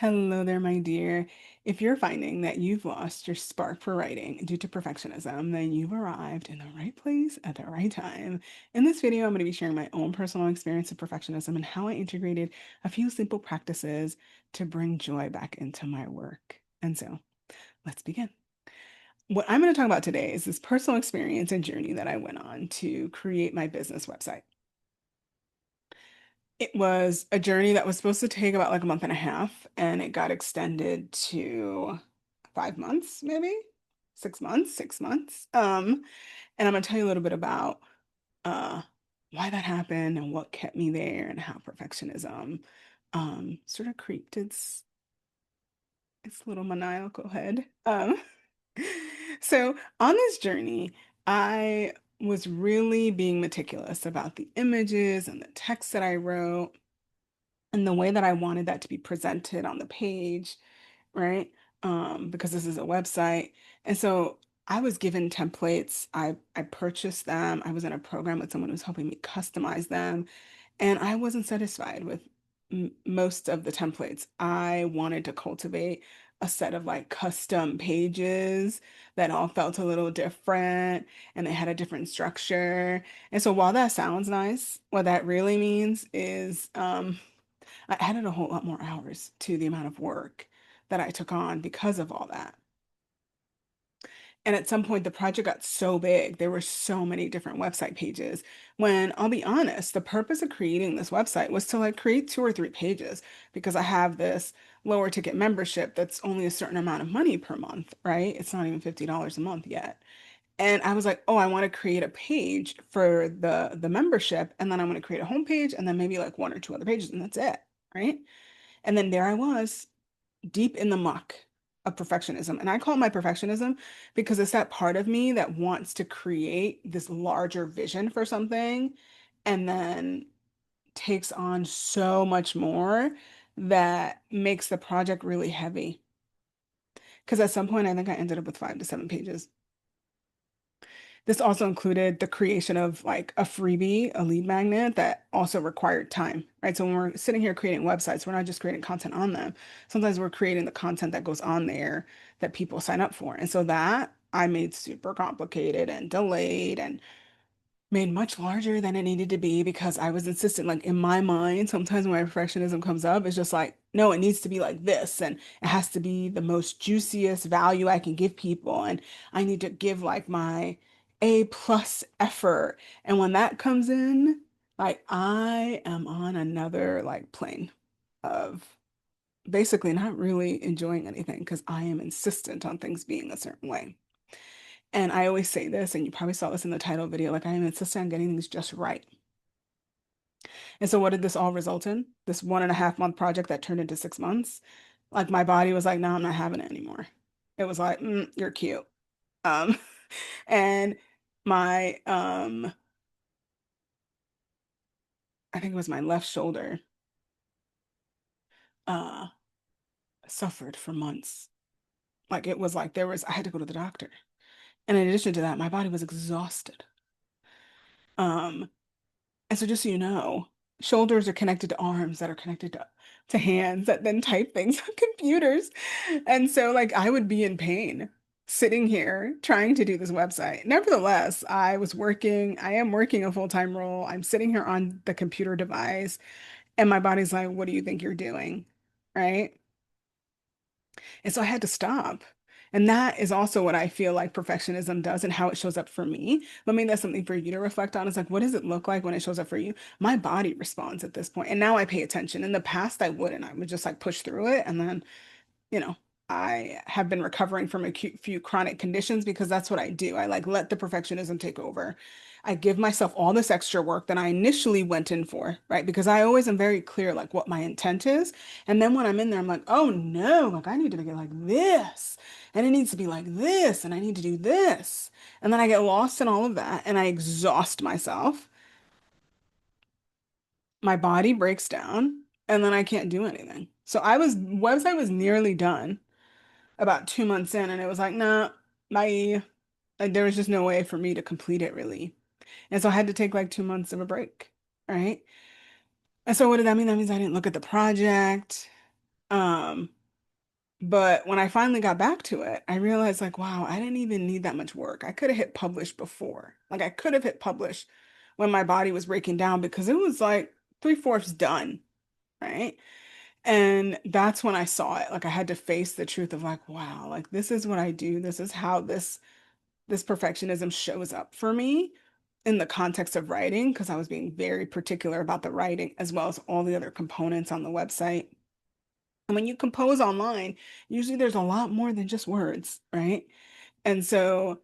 Hello there, my dear. If you're finding that you've lost your spark for writing due to perfectionism, then you've arrived in the right place at the right time. In this video, I'm going to be sharing my own personal experience of perfectionism and how I integrated a few simple practices to bring joy back into my work. And so let's begin. What I'm going to talk about today is this personal experience and journey that I went on to create my business website. It was a journey that was supposed to take about like a month and a half, and it got extended to 5 months, maybe 6 months, 6 months. And I'm gonna tell you a little bit about uh why that happened and what kept me there and how perfectionism sort of creeped its little maniacal head. So on this journey, I was really being meticulous about the images and the text that I wrote and the way that I wanted that to be presented on the page, right? Because this is a website. And so I was given templates. I purchased them. I was in a program with someone who was helping me customize them. And I wasn't satisfied with most of the templates. I wanted to cultivate a set of like custom pages that all felt a little different and they had a different structure. And so while that sounds nice, what that really means is I added a whole lot more hours to the amount of work that I took on because of all that. And at some point, the project got so big, there were so many different website pages. When I'll be honest, the purpose of creating this website was to like create 2 or 3 pages because I have this lower ticket membership that's only a certain amount of money per month, right? It's not even $50 a month yet. And I was like, oh, I want to create a page for the membership, and then I want to create a homepage, and then maybe like 1 or 2 other pages, and that's it, right? And then there I was, deep in the muck of perfectionism. And I call it my perfectionism because it's that part of me that wants to create this larger vision for something and then takes on so much more that makes the project really heavy. Because at some point, I think I ended up with 5 to 7 pages. This also included the creation of like a freebie, a lead magnet that also required time, right? So when we're sitting here creating websites, we're not just creating content on them. Sometimes we're creating the content that goes on there that people sign up for. And so that I made super complicated and delayed and made much larger than it needed to be because I was insistent. Like in my mind, sometimes when my perfectionism comes up, it's just like, no, it needs to be like this, and it has to be the most juiciest value I can give people, and I need to give like my A+ effort. And when that comes in, like I am on another like plane of basically not really enjoying anything because I am insistent on things being a certain way. And I always say this, and you probably saw this in the title video, like I am insistent on getting things just right. And so what did this all result in? This 1.5 month project that turned into 6 months. Like my body was like, no, I'm not having it anymore. It was like, you're cute. Um, and my I think it was my left shoulder uh suffered for months. Like it was like I had to go to the doctor. And in addition to that, my body was exhausted. Um, And so just so you know, shoulders are connected to arms that are connected to hands that then type things on computers. And so like I would be in pain sitting here trying to do this website. Nevertheless, I am working a full-time role. I'm sitting here on the computer device and my body's like, what do you think you're doing? Right? And so I had to stop. And that is also what I feel like perfectionism does and how it shows up for me. But maybe that's something for you to reflect on. It's like, what does it look like when it shows up for you? My body responds at this point. And now I pay attention. In the past, I wouldn't. I would just like push through it. And then you know, I have been recovering from a few chronic conditions because that's what I do. I like let the perfectionism take over. I give myself all this extra work that I initially went in for, right? Because I always am very clear like what my intent is. And then when I'm in there, I'm like, oh no, like I need to make it like this. And it needs to be like this. And I need to do this. And then I get lost in all of that and I exhaust myself. My body breaks down and then I can't do anything. So website was nearly done about 2 months in, and it was like, nah, bye. Like there was just no way for me to complete it really. And so I had to take like 2 months of a break, right? And so what did that mean? That means I didn't look at the project. Um, but when I finally got back to it, I realized like, wow, I didn't even need that much work. I could have hit publish before. Like I could have hit publish when my body was breaking down because it was like three-fourths done, right? And that's when I saw it. Like I had to face the truth of like, wow, like this is what I do. This is how this perfectionism shows up for me in the context of writing because I was being very particular about the writing as well as all the other components on the website. And when you compose online, usually there's a lot more than just words, right? And so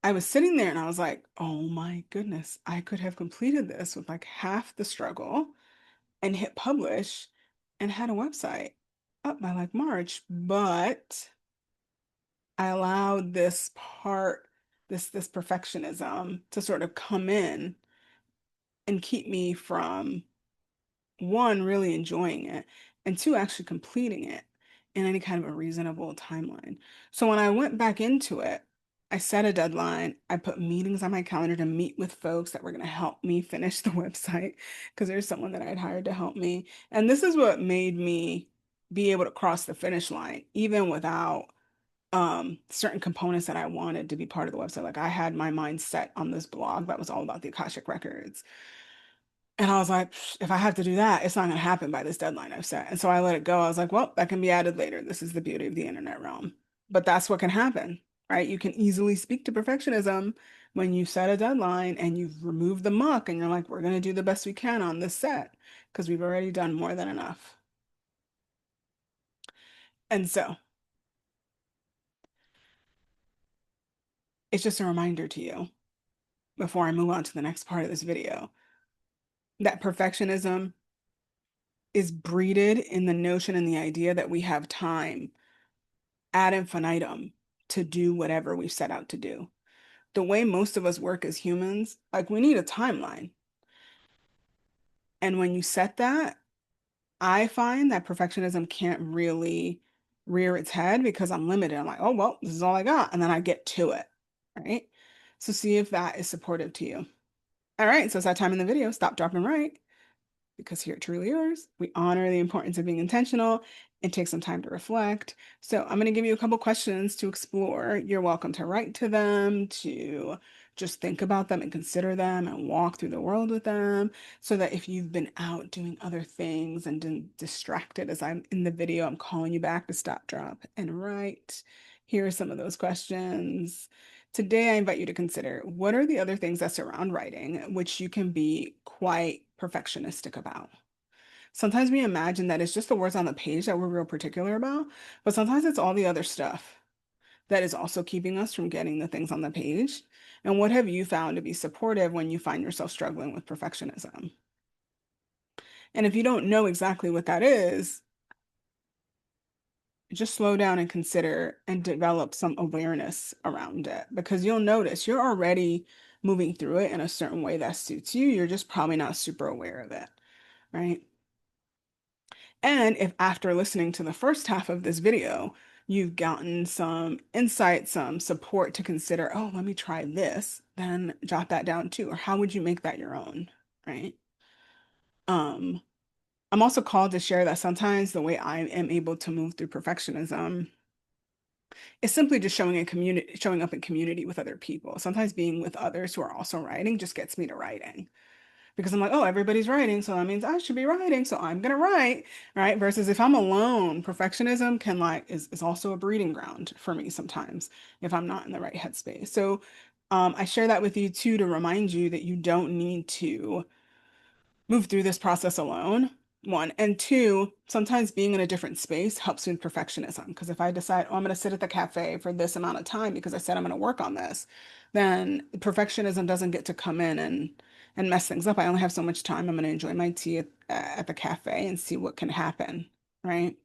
I was sitting there and I was like, oh my goodness, I could have completed this with like half the struggle and hit publish and had a website up by like March, but I allowed this part, this perfectionism to sort of come in and keep me from one, really enjoying it, and two, actually completing it in any kind of a reasonable timeline. So when I went back into it, I set a deadline. I put meetings on my calendar to meet with folks that were going to help me finish the website because there's someone that I'd hired to help me. And this is what made me be able to cross the finish line, even without certain components that I wanted to be part of the website. Like I had my mind set on this blog that was all about the Akashic Records. And I was like, if I have to do that, it's not going to happen by this deadline I've set. And so I let it go. I was like, well, that can be added later. This is the beauty of the internet realm. But that's what can happen, right? You can easily speak to perfectionism when you set a deadline and you've removed the muck and you're like, we're going to do the best we can on this set because we've already done more than enough. And so it's just a reminder to you before I move on to the next part of this video that perfectionism is breeded in the notion and the idea that we have time ad infinitum to do whatever we set out to do. The way most of us work as humans, like we need a timeline. And when you set that, I find that perfectionism can't really rear its head because I'm limited. I'm like, oh, well, this is all I got. And then I get to it, right? So see if that is supportive to you. All right, so it's that time in the video. Stop, drop, and write. Because here at Truly Yours, we honor the importance of being intentional and take some time to reflect. So I'm going to give you a couple questions to explore. You're welcome to write to them, to just think about them and consider them and walk through the world with them so that if you've been out doing other things and been distracted as I'm in the video, I'm calling you back to stop, drop, and write. Here are some of those questions. Today, I invite you to consider what are the other things that surround writing, which you can be quite perfectionistic about. Sometimes we imagine that it's just the words on the page that we're real particular about, but sometimes it's all the other stuff that is also keeping us from getting the things on the page. And what have you found to be supportive when you find yourself struggling with perfectionism? And if you don't know exactly what that is, just slow down and consider and develop some awareness around it because you'll notice you're already moving through it in a certain way that suits you. You're just probably not super aware of it, right? And if after listening to the first half of this video, you've gotten some insight, some support to consider, oh, let me try this, then jot that down too. Or how would you make that your own, right? Um, I'm also called to share that sometimes the way I am able to move through perfectionism is simply just showing up in community with other people. Sometimes being with others who are also writing just gets me to writing because I'm like, oh, everybody's writing, so that means I should be writing, so I'm gonna write, right? Versus if I'm alone, perfectionism can is also a breeding ground for me sometimes if I'm not in the right headspace. So I share that with you too to remind you that you don't need to move through this process alone. One and two, sometimes being in a different space helps with perfectionism. Because if I decide, oh, I'm going to sit at the cafe for this amount of time because I said I'm going to work on this, then perfectionism doesn't get to come in and mess things up. I only have so much time. I'm going to enjoy my tea at the cafe and see what can happen, right?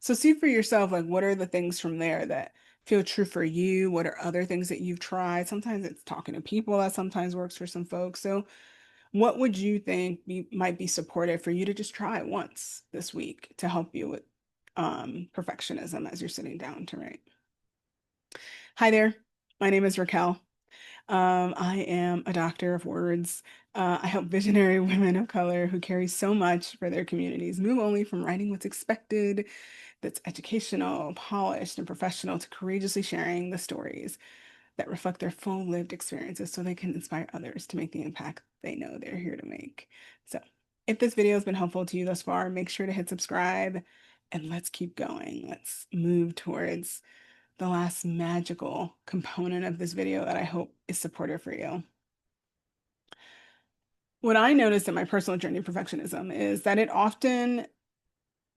So see for yourself, like what are the things from there that feel true for you? What are other things that you've tried? Sometimes it's talking to people that sometimes works for some folks. So what would you think might be supportive for you to just try once this week to help you with perfectionism as you're sitting down to write? Hi there. My name is Raquel. I am a doctor of words. I help visionary women of color who carry so much for their communities move only from writing what's expected, that's educational, polished, and professional, to courageously sharing the stories that reflect their full lived experiences so they can inspire others to make the impact they know they're here to make. So, if this video has been helpful to you thus far, make sure to hit subscribe and let's keep going. Let's move towards the last magical component of this video that I hope is supportive for you. What I noticed in my personal journey of perfectionism is that it often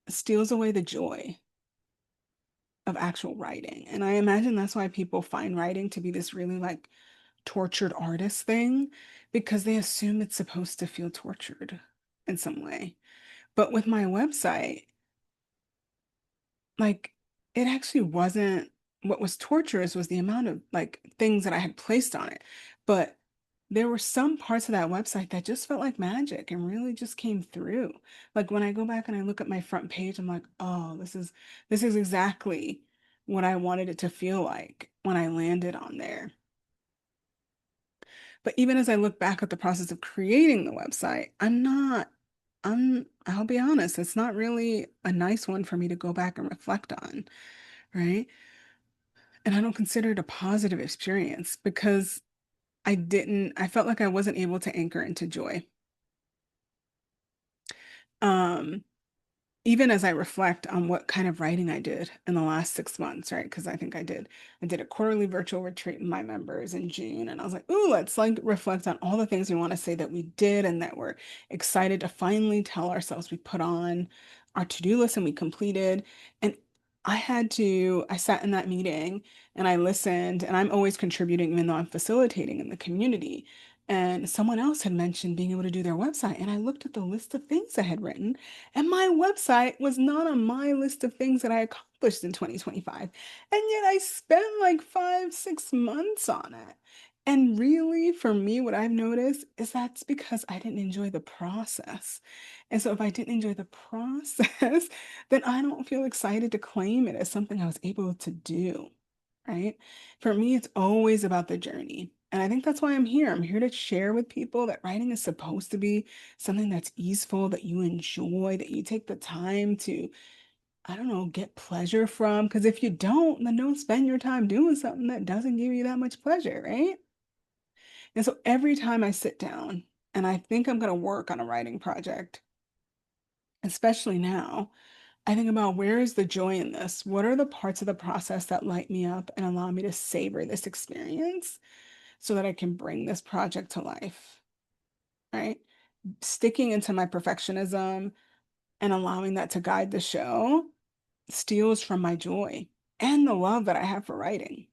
steals away the joy of actual writing. And I imagine that's why people find writing to be this really like tortured artist thing, because they assume it's supposed to feel tortured in some way. But with my website, like it actually wasn't, what was torturous was the amount of like things that I had placed on it. But there were some parts of that website that just felt like magic and really just came through. Like when I go back and I look at my front page, I'm like, oh, this is exactly what I wanted it to feel like when I landed on there. But even as I look back at the process of creating the website, I'll be honest, it's not really a nice one for me to go back and reflect on, right? And I don't consider it a positive experience because I felt like I wasn't able to anchor into joy. Um, Even as I reflect on what kind of writing I did in the last 6 months, right? Because I did a quarterly virtual retreat with my members in June, and I was like, ooh, let's like reflect on all the things we want to say that we did and that we're excited to finally tell ourselves we put on our to-do list and we completed. And I sat in that meeting and I listened, and I'm always contributing, even though I'm facilitating in the community. And someone else had mentioned being able to do their website, and I looked at the list of things I had written and my website was not on my list of things that I accomplished in 2025. And yet I spent like 5, 6 months on it. And really, for me, what I've noticed is that's because I didn't enjoy the process. And so if I didn't enjoy the process, then I don't feel excited to claim it as something I was able to do, right? For me, it's always about the journey. And I think that's why I'm here. I'm here to share with people that writing is supposed to be something that's easeful, that you enjoy, that you take the time to, I don't know, get pleasure from. Because if you don't, then don't spend your time doing something that doesn't give you that much pleasure, right? And so every time I sit down and I think I'm going to work on a writing project, especially now, I think about where is the joy in this? What are the parts of the process that light me up and allow me to savor this experience so that I can bring this project to life, right? Sticking into my perfectionism and allowing that to guide the show steals from my joy and the love that I have for writing.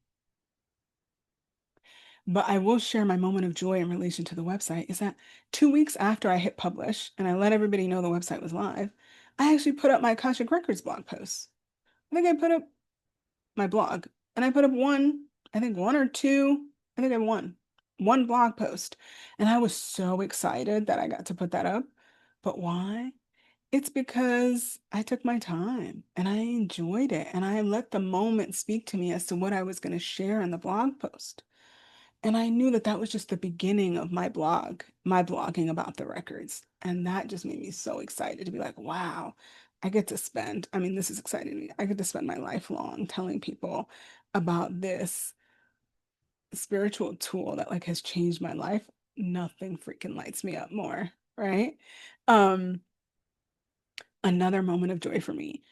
But I will share my moment of joy in relation to the website is that 2 weeks after I hit publish and I let everybody know the website was live, I actually put up my Akashic Records blog post. I think I put up my blog and I put up I think one or two, I think I one blog post. And I was so excited that I got to put that up. But why? It's because I took my time and I enjoyed it and I let the moment speak to me as to what I was going to share in the blog post. And I knew that that was just the beginning of my blogging about the records. And that just made me so excited to be like, wow, I mean, this is exciting to me. I get to spend my life long telling people about this spiritual tool that like has changed my life. Nothing freaking lights me up more, right? Um, Another moment of joy for me.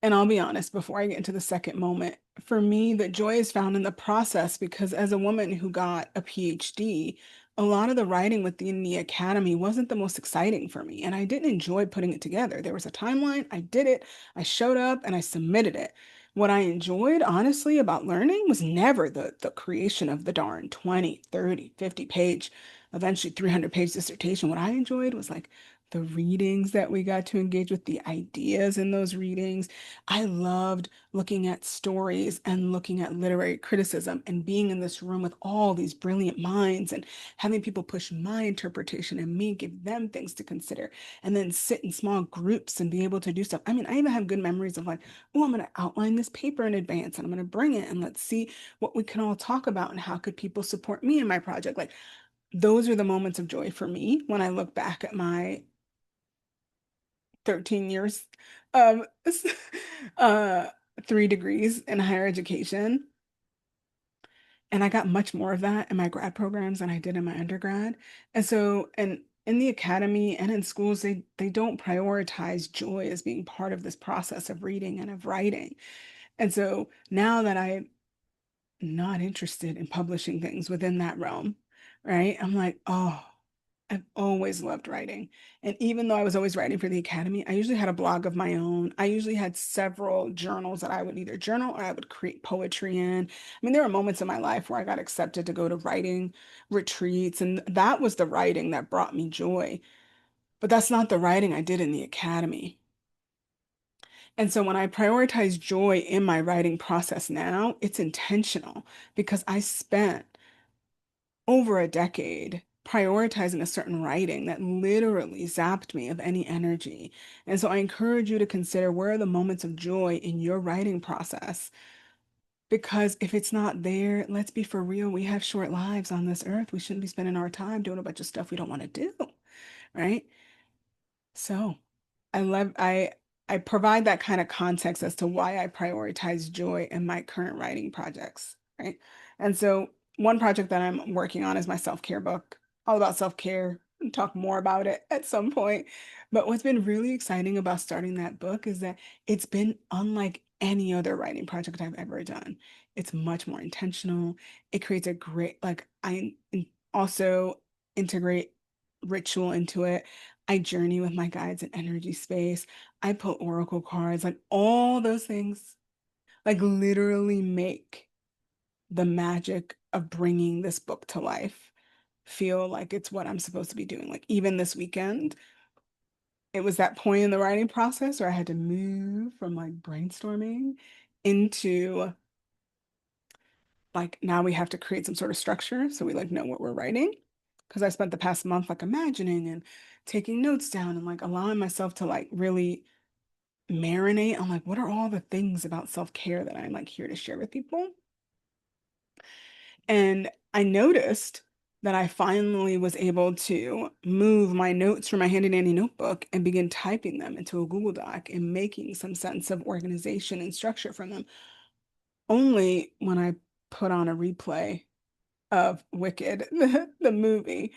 And I'll be honest, before I get into the second moment, for me, the joy is found in the process because as a woman who got a PhD, a lot of the writing within the academy wasn't the most exciting for me. And I didn't enjoy putting it together. There was a timeline, I did it, I showed up, and I submitted it. What I enjoyed, honestly, about learning was never the creation of the darn 20, 30, 50 page, eventually 300-page dissertation. What I enjoyed was like the readings that we got to engage with, the ideas in those readings. I loved looking at stories and looking at literary criticism and being in this room with all these brilliant minds and having people push my interpretation and me give them things to consider and then sit in small groups and be able to do stuff. I mean, I even have good memories of like, oh, I'm going to outline this paper in advance and I'm going to bring it and let's see what we can all talk about and how could people support me in my project. Like those are the moments of joy for me when I look back at my 13 years of uh 3 degrees in higher education. And I got much more of that in my grad programs than I did in my undergrad. And so, and in the academy and in schools, they don't prioritize joy as being part of this process of reading and of writing. And so now that I'm not interested in publishing things within that realm, right? I'm like, oh, I've always loved writing. And even though I was always writing for the academy, I usually had a blog of my own. I usually had several journals that I would either journal or I would create poetry in. I mean, there were moments in my life where I got accepted to go to writing retreats, and that was the writing that brought me joy. But that's not the writing I did in the academy. And so when I prioritize joy in my writing process now, it's intentional because I spent over a decade prioritizing a certain writing that literally zapped me of any energy. And so I encourage you to consider where are the moments of joy in your writing process. Because if it's not there, let's be for real, we have short lives on this earth. We shouldn't be spending our time doing a bunch of stuff we don't want to do, right? So I provide that kind of context as to why I prioritize joy in my current writing projects, right? And so one project that I'm working on is my self-care book, all about self-care, and talk more about it at some point. But what's been really exciting about starting that book is that it's been unlike any other writing project I've ever done. It's much more intentional. It creates a great, like also integrate ritual into it. I journey with my guides in energy space. I pull oracle cards, like all those things, like literally make the magic of bringing this book to life feel like it's what I'm supposed to be doing. Like even this weekend, it was that point in the writing process where I had to move from like brainstorming into like now we have to create some sort of structure so we like know what we're writing. Because I spent the past month like imagining and taking notes down and like allowing myself to like really marinate on like what are all the things about self-care that I'm like here to share with people. And I noticed that I finally was able to move my notes from my handy dandy notebook and begin typing them into a Google Doc and making some sense of organization and structure from them only when I put on a replay of Wicked, the movie,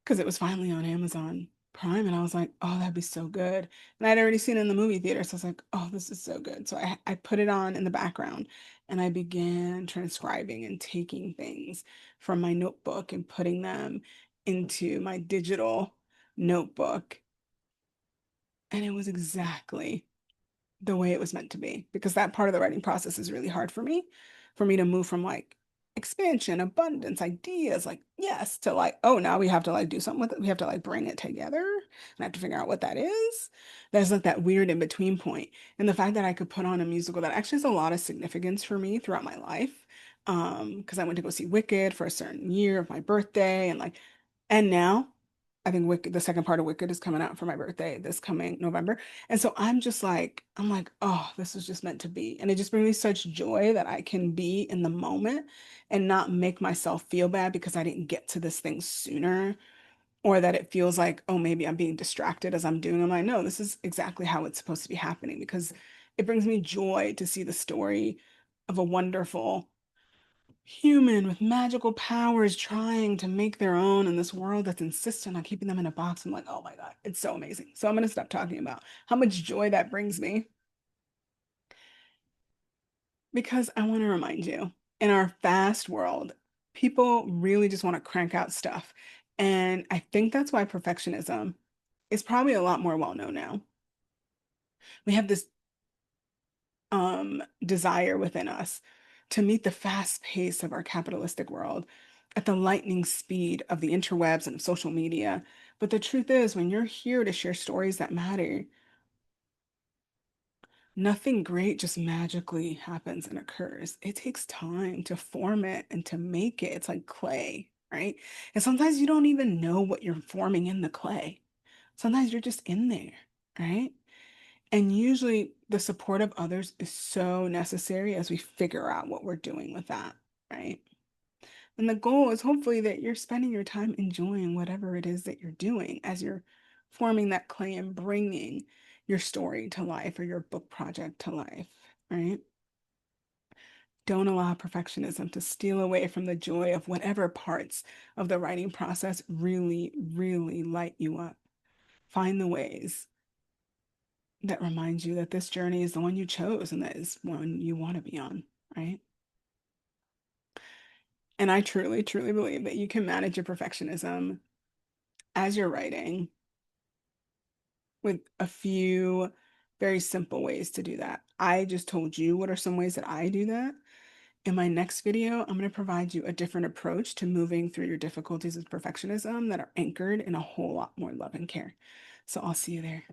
because it was finally on Amazon Prime, and I was like, oh, that'd be so good. And I'd already seen it in the movie theater, so I was like, oh, this is so good. So I put it on in the background, and I began transcribing and taking things from my notebook and putting them into my digital notebook. And it was exactly the way it was meant to be because that part of the writing process is really hard for me to move from like expansion, abundance, ideas, like yes, to like, oh, now we have to like do something with it. We have to like bring it together and I have to figure out what that is. There's like that weird in between point. And the fact that I could put on a musical that actually has a lot of significance for me throughout my life. Because I went to go see Wicked for a certain year of my birthday and like, and now I think Wicked, the second part of Wicked is coming out for my birthday this coming November. And so I'm just like, I'm like, oh, this was just meant to be. And it just brings me such joy that I can be in the moment and not make myself feel bad because I didn't get to this thing sooner, or that it feels like, oh, maybe I'm being distracted as I'm doing. I'm like, no, this is exactly how it's supposed to be happening because it brings me joy to see the story of a wonderful human with magical powers trying to make their own in this world that's insistent on keeping them in a box. I'm like, oh my God, it's so amazing. So I'm going to stop talking about how much joy that brings me because I want to remind you in our fast world, people really just want to crank out stuff. And I think that's why perfectionism is probably a lot more well known now. We have this desire within us to meet the fast pace of our capitalistic world at the lightning speed of the interwebs and social media. But the truth is, when you're here to share stories that matter, nothing great just magically happens and occurs. It takes time to form it and to make it. It's like clay, right? And sometimes you don't even know what you're forming in the clay. Sometimes you're just in there, right? And usually the support of others is so necessary as we figure out what we're doing with that, right? And the goal is hopefully that you're spending your time enjoying whatever it is that you're doing as you're forming that clay and bringing your story to life or your book project to life, right? Don't allow perfectionism to steal away from the joy of whatever parts of the writing process really, really light you up. Find the ways that remind you that this journey is the one you chose and that is one you want to be on, right? And I truly, truly believe that you can manage your perfectionism as you're writing with a few very simple ways to do that. I just told you what are some ways that I do that. In my next video, I'm going to provide you a different approach to moving through your difficulties with perfectionism that are anchored in a whole lot more love and care. So I'll see you there.